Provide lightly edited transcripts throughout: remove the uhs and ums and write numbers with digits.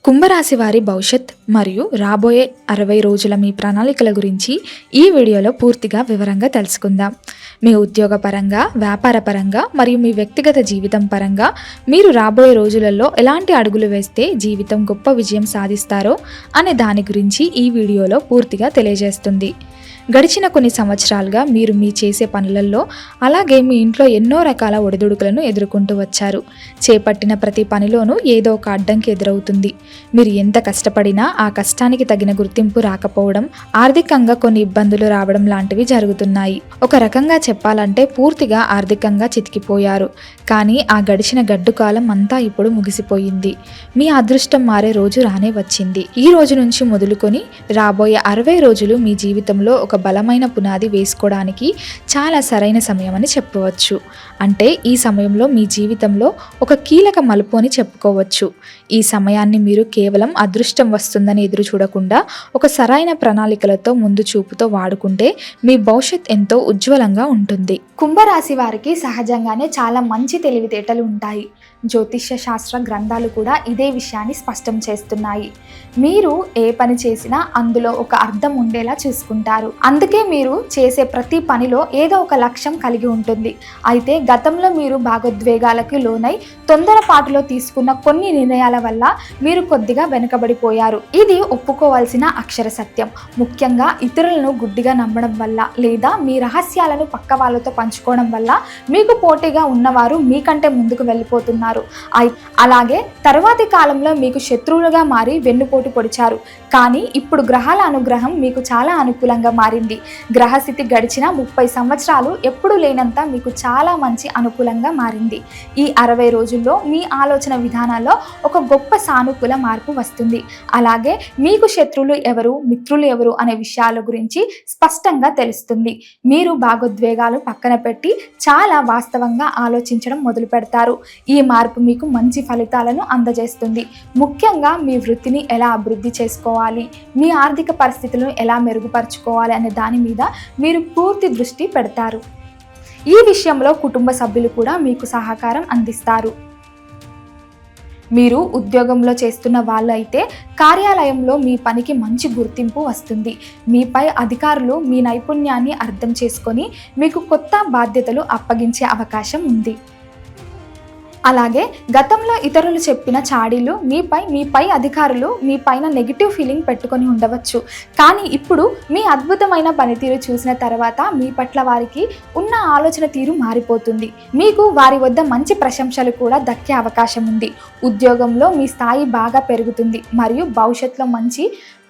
కుంభరాశి వారి భవిష్యత్ మరియు రాబోయే 60 రోజుల మీ ప్రణాళికల గురించి ఈ వీడియోలో పూర్తిగా వివరంగా తెలుసుకుందాం. మీ ఉద్యోగ పరంగా, వ్యాపార పరంగా మరియు మీ వ్యక్తిగత జీవితం పరంగా మీరు రాబోయే రోజులలో ఎలాంటి అడుగులు వేస్తే జీవితం గొప్ప విజయం సాధిస్తారో అనే దాని గురించి ఈ వీడియోలో పూర్తిగా తెలియజేస్తుంది. గడిచిన కొన్ని సంవత్సరాలుగా మీరు మీ చేసే పనులలో అలాగే మీ ఇంట్లో ఎన్నో రకాల ఒడిదుడుకులను ఎదుర్కొంటూ వచ్చారు. చేపట్టిన ప్రతి పనిలోనూ ఏదో ఒక అడ్డంకి ఎదురవుతుంది. మీరు ఎంత కష్టపడినా ఆ కష్టానికి తగిన గుర్తింపు రాకపోవడం, ఆర్థికంగా కొన్ని ఇబ్బందులు రావడం లాంటివి జరుగుతున్నాయి. ఒక రకంగా చెప్పాలంటే పూర్తిగా ఆర్థికంగా చితికిపోయారు. కానీ ఆ గడిచిన గడ్డు కాలం అంతా ఇప్పుడు ముగిసిపోయింది. మీ అదృష్టం మారే రోజు రానే వచ్చింది. ఈ రోజు నుంచి మొదలుకొని రాబోయే 60 రోజులు మీ జీవితంలో ఒక బలమైన పునాది వేసుకోవడానికి చాలా సరైన సమయం అని చెప్పవచ్చు. అంటే ఈ సమయంలో మీ జీవితంలో ఒక కీలక మలుపు అని చెప్పుకోవచ్చు. ఈ సమయాన్ని మీరు కేవలం అదృష్టం వస్తుందని ఎదురు చూడకుండా ఒక సరైన ప్రణాళికలతో ముందు చూపుతో వాడుకుంటే మీ భవిష్యత్ ఎంతో ఉజ్వలంగా ఉంటుంది. కుంభరాశి వారికి సహజంగానే చాలా మంచి తెలివితేటలు ఉంటాయి. జ్యోతిష్య శాస్త్ర గ్రంథాలు కూడా ఇదే విషయాన్ని స్పష్టం చేస్తున్నాయి. మీరు ఏ పని చేసినా అందులో ఒక అర్థం ఉండేలా చూసుకుంటారు. అందుకే మీరు చేసే ప్రతి పనిలో ఏదో ఒక లక్ష్యం కలిగి ఉంటుంది. అయితే గతంలో మీరు భావోద్వేగాలకు లోనై తొందరపాటులో తీసుకున్న కొన్ని నిర్ణయాల వల్ల మీరు కొద్దిగా వెనుకబడిపోయారు. ఇది ఒప్పుకోవాల్సిన అక్షర సత్యం. ముఖ్యంగా ఇతరులను గుడ్డిగా నమ్మడం వల్ల లేదా మీ రహస్యాలను పక్క వాళ్ళతో పంచుకోవడం వల్ల మీకు పోటీగా ఉన్నవారు మీకంటే ముందుకు వెళ్ళిపోతున్నారు. అలాగే తర్వాతి కాలంలో మీకు శత్రువులుగా మారి వెన్నుపోటు పొడిచారు. కానీ ఇప్పుడు గ్రహాల అనుగ్రహం మీకు చాలా అనుకూలంగా మారింది. గ్రహస్థితి గడిచిన 30 సంవత్సరాలు ఎప్పుడూ లేనంత మీకు చాలా మంచి అనుకూలంగా మారింది. ఈ 60 రోజుల్లో మీ ఆలోచన విధానాల్లో ఒక గొప్ప సానుకూల మార్పు వస్తుంది. అలాగే మీకు శత్రువులు ఎవరు, మిత్రులు ఎవరు అనే విషయాల గురించి స్పష్టంగా తెలుస్తుంది. మీరు భావోద్వేగాలు పక్కన పెట్టి చాలా వాస్తవంగా ఆలోచించడం మొదలు పెడతారు. ఈ మార్పు మీకు మంచి ఫలితాలను అందజేస్తుంది. ముఖ్యంగా మీ వృత్తిని ఎలా అభివృద్ధి చేసుకోవాలి, మీ ఆర్థిక పరిస్థితులను ఎలా మెరుగుపరుచుకోవాలి అనే దాని మీద మీరు పూర్తి దృష్టి పెడతారు. ఈ విషయంలో కుటుంబ సభ్యులు కూడా మీకు సహకారం అందిస్తారు. మీరు ఉద్యోగంలో చేస్తున్న వాళ్ళు అయితే కార్యాలయంలో మీ పనికి మంచి గుర్తింపు వస్తుంది. మీపై అధికారులు మీ నైపుణ్యాన్ని అర్థం చేసుకొని మీకు కొత్త బాధ్యతలు అప్పగించే అవకాశం ఉంది. అలాగే గతంలో ఇతరులు చెప్పిన చాడీలు మీపై అధికారులు మీ పైన నెగిటివ్ ఫీలింగ్ పెట్టుకొని ఉండవచ్చు. కానీ ఇప్పుడు మీ అద్భుతమైన పనితీరు చూసిన తర్వాత మీ పట్ల వారికి ఉన్న ఆలోచన తీరు మారిపోతుంది. మీకు వారి వద్ద మంచి ప్రశంసలు కూడా దక్కే అవకాశం ఉంది. ఉద్యోగంలో మీ స్థాయి బాగా పెరుగుతుంది మరియు భవిష్యత్తులో మంచి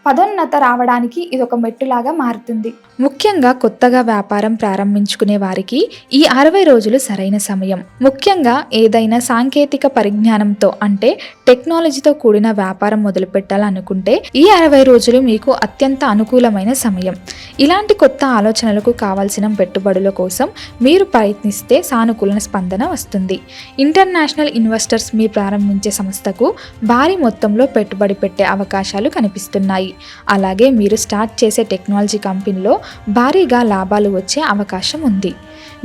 పదోన్నత రావడానికి ఇది ఒక మెట్టులాగా మారుతుంది. ముఖ్యంగా కొత్తగా వ్యాపారం ప్రారంభించుకునే వారికి ఈ 60 రోజులు సరైన సమయం. ముఖ్యంగా ఏదైనా సాంకేతిక పరిజ్ఞానంతో అంటే టెక్నాలజీతో కూడిన వ్యాపారం మొదలు పెట్టాలనుకుంటే ఈ 60 రోజులు మీకు అత్యంత అనుకూలమైన సమయం. ఇలాంటి కొత్త ఆలోచనలకు కావాల్సిన పెట్టుబడుల కోసం మీరు ప్రయత్నిస్తే సానుకూల స్పందన వస్తుంది. ఇంటర్నేషనల్ ఇన్వెస్టర్స్ మీ ప్రారంభించే సంస్థకు భారీ మొత్తంలో పెట్టుబడి పెట్టే అవకాశాలు కనిపిస్తున్నాయి. అలాగే మీరు స్టార్ట్ చేసే టెక్నాలజీ కంపెనీలో భారీగా లాభాలు వచ్చే అవకాశం ఉంది.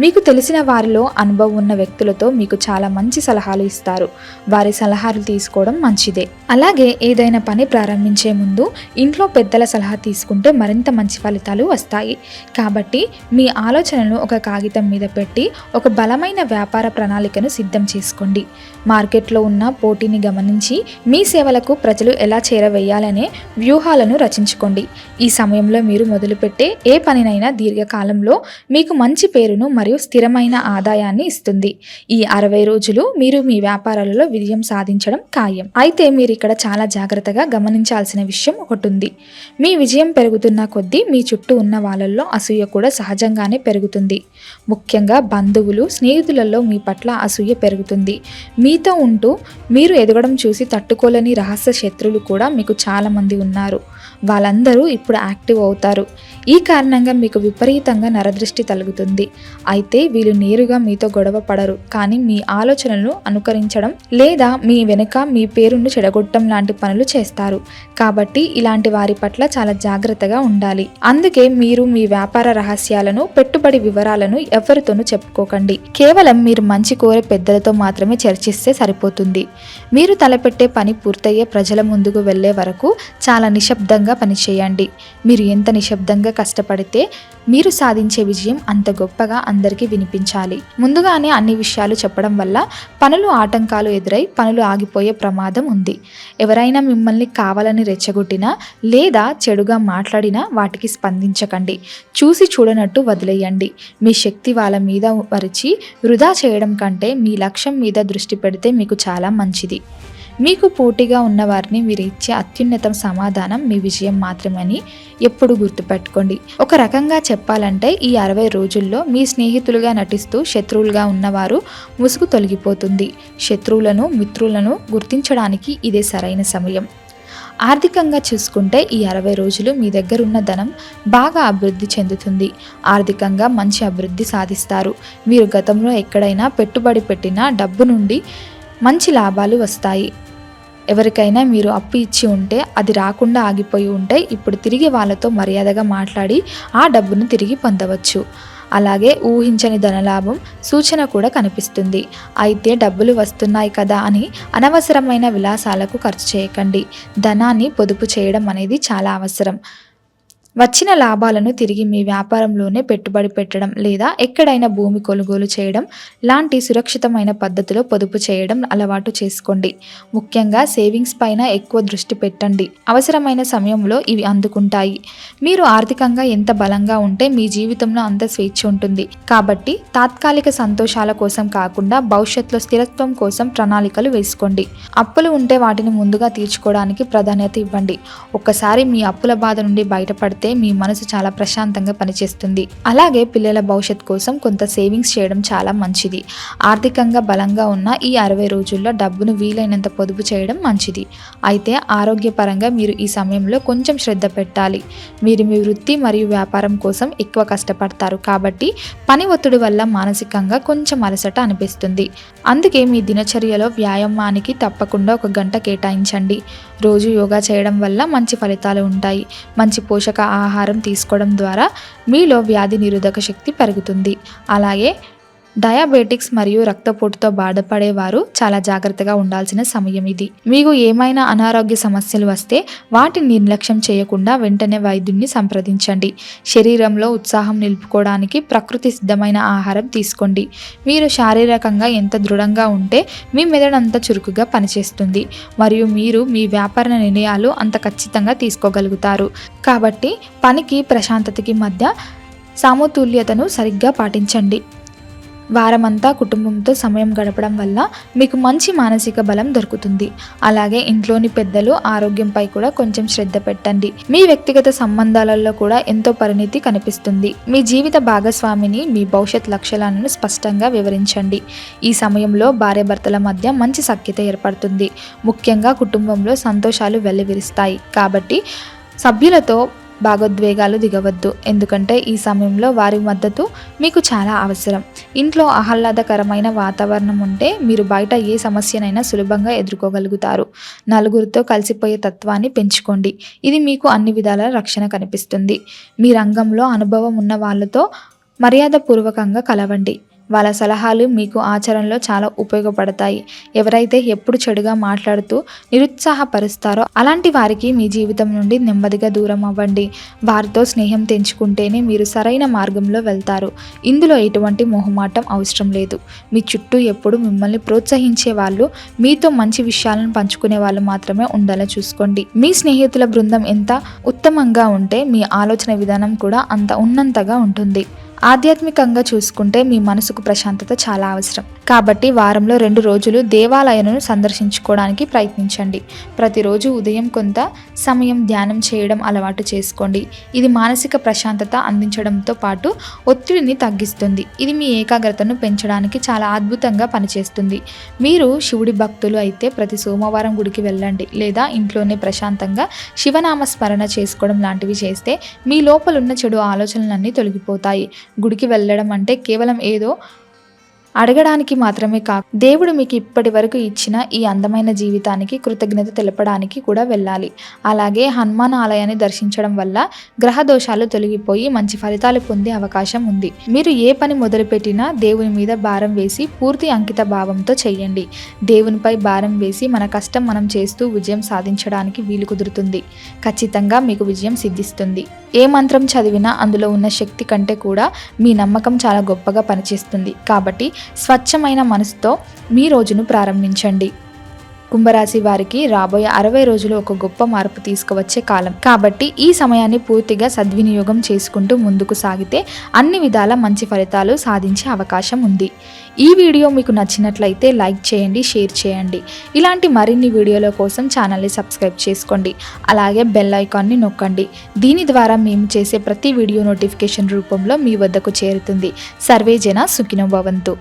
మీకు తెలిసిన వారిలో అనుభవం ఉన్న వ్యక్తులతో మీకు చాలా మంచి సలహాలు ఇస్తారు. వారి సలహాలు తీసుకోవడం మంచిదే. అలాగే ఏదైనా పని ప్రారంభించే ముందు ఇంట్లో పెద్దల సలహా తీసుకుంటే మరింత మంచి ఫలితాలు వస్తాయి. కాబట్టి మీ ఆలోచనలను ఒక కాగితం మీద పెట్టి ఒక బలమైన వ్యాపార ప్రణాళికను సిద్ధం చేసుకోండి. మార్కెట్లో ఉన్న పోటీని గమనించి మీ సేవలకు ప్రజలు ఎలా చేరవేయాలనే వ్యూహాలను రచించుకోండి. ఈ సమయంలో మీరు మొదలుపెట్టే ఏ పనినైనా దీర్ఘకాలంలో మీకు మంచి పేరును మరియు స్థిరమైన ఆదాయాన్ని ఇస్తుంది. ఈ 60 రోజులు మీరు మీ వ్యాపారాలలో విజయం సాధించడం ఖాయం. అయితే మీరు ఇక్కడ చాలా జాగ్రత్తగా గమనించాల్సిన విషయం ఒకటి ఉంది. మీ విజయం పెరుగుతున్న కొద్దీ మీ చుట్టూ ఉన్న వాళ్ళల్లో అసూయ కూడా సహజంగానే పెరుగుతుంది. ముఖ్యంగా బంధువులు, స్నేహితులలో మీ పట్ల అసూయ పెరుగుతుంది. మీతో ఉంటూ మీరు ఎదగడం చూసి తట్టుకోలేని రహస్య శత్రువులు కూడా మీకు చాలా మంది ఉన్నారు. వాళ్ళందరూ ఇప్పుడు యాక్టివ్ అవుతారు. ఈ కారణంగా మీకు విపరీతంగా నరదృష్టి తగులుతుంది. అయితే వీళ్ళు నేరుగా మీతో గొడవ పడరు, కానీ మీ ఆలోచనలను అనుకరించడం లేదా మీ వెనుక మీ పేరును చెడగొట్టడం లాంటి పనులు చేస్తారు. కాబట్టి ఇలాంటి వారి పట్ల చాలా జాగ్రత్తగా ఉండాలి. అందుకే మీరు మీ వ్యాపార రహస్యాలను, పెట్టుబడి వివరాలను ఎవరితోనూ చెప్పుకోకండి. కేవలం మీరు మంచి కోరే పెద్దలతో మాత్రమే చర్చిస్తే సరిపోతుంది. మీరు తలపెట్టే పని పూర్తయ్యే ప్రజల ముందుకు వెళ్లే వరకు చాలా నిశ్శబ్దంగా పనిచేయండి. మీరు ఎంత నిశ్శబ్దంగా కష్టపడితే మీరు సాధించే విజయం అంత గొప్పగా అందరికీ వినిపించాలి. ముందుగానే అన్ని విషయాలు చెప్పడం వల్ల పనులు ఆటంకాలు ఎదురై పనులు ఆగిపోయే ప్రమాదం ఉంది. ఎవరైనా మిమ్మల్ని కావాలని రెచ్చగొట్టినా లేదా చెడుగా మాట్లాడినా వాటికి స్పందించకండి. చూసి చూడనట్టు వదిలేయండి. మీ శక్తి వాళ్ళ మీద వరిచి వృధా చేయడం కంటే మీ లక్ష్యం మీద దృష్టి పెడితే మీకు చాలా మంచిది. మీకు పోటీగా ఉన్నవారిని మీరు ఇచ్చే అత్యున్నత సమాధానం మీ విజయం మాత్రమని ఎప్పుడు గుర్తుపెట్టుకోండి. ఒక రకంగా చెప్పాలంటే ఈ 60 రోజుల్లో మీ స్నేహితులుగా నటిస్తూ శత్రువులుగా ఉన్నవారు ముసుగు తొలగిపోతుంది. శత్రువులను, మిత్రులను గుర్తించడానికి ఇదే సరైన సమయం. ఆర్థికంగా చూసుకుంటే ఈ 60 రోజులు మీ దగ్గర ఉన్న ధనం బాగా అభివృద్ధి చెందుతుంది. ఆర్థికంగా మంచి అభివృద్ధి సాధిస్తారు. మీరు గతంలో ఎక్కడైనా పెట్టుబడి పెట్టిన డబ్బు నుండి మంచి లాభాలు వస్తాయి. ఎవరికైనా మీరు అప్పు ఇచ్చి ఉంటే అది రాకుండా ఆగిపోయి ఉంటే ఇప్పుడు తిరిగి వాళ్ళతో మర్యాదగా మాట్లాడి ఆ డబ్బును తిరిగి పొందవచ్చు. అలాగే ఊహించని ధనలాభం సూచన కూడా కనిపిస్తుంది. అయితే డబ్బులు వస్తున్నాయి కదా అని అనవసరమైన విలాసాలకు ఖర్చు చేయకండి. ధనాన్ని పొదుపు చేయడం అనేది చాలా అవసరం. వచ్చిన లాభాలను తిరిగి మీ వ్యాపారంలోనే పెట్టుబడి పెట్టడం లేదా ఎక్కడైనా భూమి కొనుగోలు చేయడం లాంటి సురక్షితమైన పద్ధతిలో పొదుపు చేయడం అలవాటు చేసుకోండి. ముఖ్యంగా సేవింగ్స్ పైన ఎక్కువ దృష్టి పెట్టండి. అవసరమైన సమయంలో ఇవి అందుకుంటాయి. మీరు ఆర్థికంగా ఎంత బలంగా ఉంటే మీ జీవితంలో అంత స్వేచ్ఛ ఉంటుంది. కాబట్టి తాత్కాలిక సంతోషాల కోసం కాకుండా భవిష్యత్తులో స్థిరత్వం కోసం ప్రణాళికలు వేసుకోండి. అప్పులు ఉంటే వాటిని ముందుగా తీర్చుకోవడానికి ప్రాధాన్యత ఇవ్వండి. ఒక్కసారి మీ అప్పుల బాధ నుండి బయటపడితే మీ మనసు చాలా ప్రశాంతంగా పనిచేస్తుంది. అలాగే పిల్లల భవిష్యత్ కోసం కొంత సేవింగ్స్ చేయడం చాలా మంచిది. ఆర్థికంగా బలంగా ఉన్న ఈ 60 రోజుల్లో డబ్బును వీలైనంత పొదుపు చేయడం మంచిది. అయితే ఆరోగ్యపరంగా మీరు ఈ సమయంలో కొంచెం శ్రద్ధ పెట్టాలి. మీరు మీ వృత్తి మరియు వ్యాపారం కోసం ఎక్కువ కష్టపడతారు కాబట్టి పని ఒత్తిడి వల్ల మానసికంగా కొంచెం అలసట అనిపిస్తుంది. అందుకే మీ దినచర్యలో వ్యాయామానికి తప్పకుండా 1 గంట కేటాయించండి. రోజు యోగా చేయడం వల్ల మంచి ఫలితాలు ఉంటాయి. మంచి పోషక ఆహారం తీసుకోవడం ద్వారా మీలో వ్యాధి నిరోధక శక్తి పెరుగుతుంది. అలాగే డయాబెటిక్స్ మరియు రక్తపోటుతో బాధపడేవారు చాలా జాగ్రత్తగా ఉండాల్సిన సమయం ఇది. మీకు ఏమైనా అనారోగ్య సమస్యలు వస్తే వాటిని నిర్లక్ష్యం చేయకుండా వెంటనే వైద్యుడిని సంప్రదించండి. శరీరంలో ఉత్సాహం నిలుపుకోవడానికి ప్రకృతి సిద్ధమైన ఆహారం తీసుకోండి. మీరు శారీరకంగా ఎంత దృఢంగా ఉంటే మీ మెదడు అంత చురుకుగా పనిచేస్తుంది మరియు మీరు మీ వ్యాపార నిర్ణయాలు అంత ఖచ్చితంగా తీసుకోగలుగుతారు. కాబట్టి పనికి ప్రశాంతతకి మధ్య సమతుల్యతను సరిగ్గా పాటించండి. వారమంతా కుటుంబంతో సమయం గడపడం వల్ల మీకు మంచి మానసిక బలం దొరుకుతుంది. అలాగే ఇంట్లోని పెద్దలు ఆరోగ్యంపై కూడా కొంచెం శ్రద్ధ పెట్టండి. మీ వ్యక్తిగత సంబంధాలలో కూడా ఎంతో పరిణితి కనిపిస్తుంది. మీ జీవిత భాగస్వామిని మీ భవిష్యత్ లక్ష్యాలను స్పష్టంగా వివరించండి. ఈ సమయంలో భార్యాభర్తల మధ్య మంచి సఖ్యత ఏర్పడుతుంది. ముఖ్యంగా కుటుంబంలో సంతోషాలు వెల్లివిరుస్తాయి. కాబట్టి సభ్యులతో భాగోద్వేగాలు దిగవద్దు, ఎందుకంటే ఈ సమయంలో వారి మద్దతు మీకు చాలా అవసరం. ఇంట్లో ఆహ్లాదకరమైన వాతావరణం ఉంటే మీరు బయట ఏ సమస్యనైనా సులభంగా ఎదుర్కోగలుగుతారు. నలుగురితో కలిసిపోయే తత్వాన్ని పెంచుకోండి. ఇది మీకు అన్ని విధాల రక్షణ కనిపిస్తుంది. మీ రంగంలో అనుభవం ఉన్న వాళ్ళతో మర్యాదపూర్వకంగా కలవండి. వాళ్ళ సలహాలు మీకు ఆచరణలో చాలా ఉపయోగపడతాయి. ఎవరైతే ఎప్పుడు చెడుగా మాట్లాడుతూ నిరుత్సాహపరుస్తారో అలాంటి వారికి మీ జీవితం నుండి నెమ్మదిగా దూరం అవ్వండి. వారితో స్నేహం తెంచుకుంటేనే మీరు సరైన మార్గంలో వెళ్తారు. ఇందులో ఎటువంటి మొహమాటం అవసరం లేదు. మీ చుట్టూ ఎప్పుడు మిమ్మల్ని ప్రోత్సహించే వాళ్ళు, మీతో మంచి విషయాలను పంచుకునే వాళ్ళు మాత్రమే ఉండాలో చూసుకోండి. మీ స్నేహితుల బృందం ఎంత ఉత్తమంగా ఉంటే మీ ఆలోచన విధానం కూడా అంత ఉన్నంతగా ఉంటుంది. ఆధ్యాత్మికంగా చూసుకుంటే మీ మనసుకు ప్రశాంతత చాలా అవసరం. కాబట్టి వారంలో 2 రోజులు దేవాలయాలను సందర్శించుకోవడానికి ప్రయత్నించండి. ప్రతిరోజు ఉదయం కొంత సమయం ధ్యానం చేయడం అలవాటు చేసుకోండి. ఇది మానసిక ప్రశాంతత అందించడంతో పాటు ఒత్తిడిని తగ్గిస్తుంది. ఇది మీ ఏకాగ్రతను పెంచడానికి చాలా అద్భుతంగా పనిచేస్తుంది. మీరు శివుడి భక్తులు అయితే ప్రతి సోమవారం గుడికి వెళ్ళండి, లేదా ఇంట్లోనే ప్రశాంతంగా శివనామ స్మరణ చేసుకోవడం లాంటివి చేస్తే మీ లోపలున్న చెడు ఆలోచనలన్నీ తొలగిపోతాయి. గుడికి వెళ్ళడం అంటే కేవలం ఏదో అడగడానికి మాత్రమే కాదు, దేవుడు మీకు ఇప్పటి వరకు ఇచ్చిన ఈ అందమైన జీవితానికి కృతజ్ఞత తెలపడానికి కూడా వెళ్ళాలి. అలాగే హనుమాన్ ఆలయాన్ని దర్శించడం వల్ల గ్రహ దోషాలు తొలగిపోయి మంచి ఫలితాలు పొందే అవకాశం ఉంది. మీరు ఏ పని మొదలుపెట్టినా దేవుని మీద భారం వేసి పూర్తి అంకిత భావంతో చేయండి. దేవునిపై భారం వేసి మన కష్టం మనం చేస్తూ విజయం సాధించడానికి వీలు కుదురుతుంది. ఖచ్చితంగా మీకు విజయం సిద్ధిస్తుంది. ఏ మంత్రం చదివినా అందులో ఉన్న శక్తి కంటే కూడా మీ నమ్మకం చాలా గొప్పగా పనిచేస్తుంది. కాబట్టి స్వచ్ఛమైన మనసుతో మీ రోజును ప్రారంభించండి. కుంభరాశి వారికి రాబోయే 60 రోజులు ఒక గొప్ప మార్పు తీసుకువచ్చే కాలం. కాబట్టి ఈ సమయాన్ని పూర్తిగా సద్వినియోగం చేసుకుంటూ ముందుకు సాగితే అన్ని విధాల మంచి ఫలితాలు సాధించే అవకాశం ఉంది. ఈ వీడియో మీకు నచ్చినట్లయితే లైక్ చేయండి, షేర్ చేయండి. ఇలాంటి మరిన్ని వీడియోల కోసం ఛానల్ని సబ్స్క్రైబ్ చేసుకోండి. అలాగే బెల్ ఐకాన్ని నొక్కండి. దీని ద్వారా మేము చేసే ప్రతి వీడియో నోటిఫికేషన్ రూపంలో మీ వద్దకు చేరుతుంది. సర్వే జన సుఖినో భవంతు.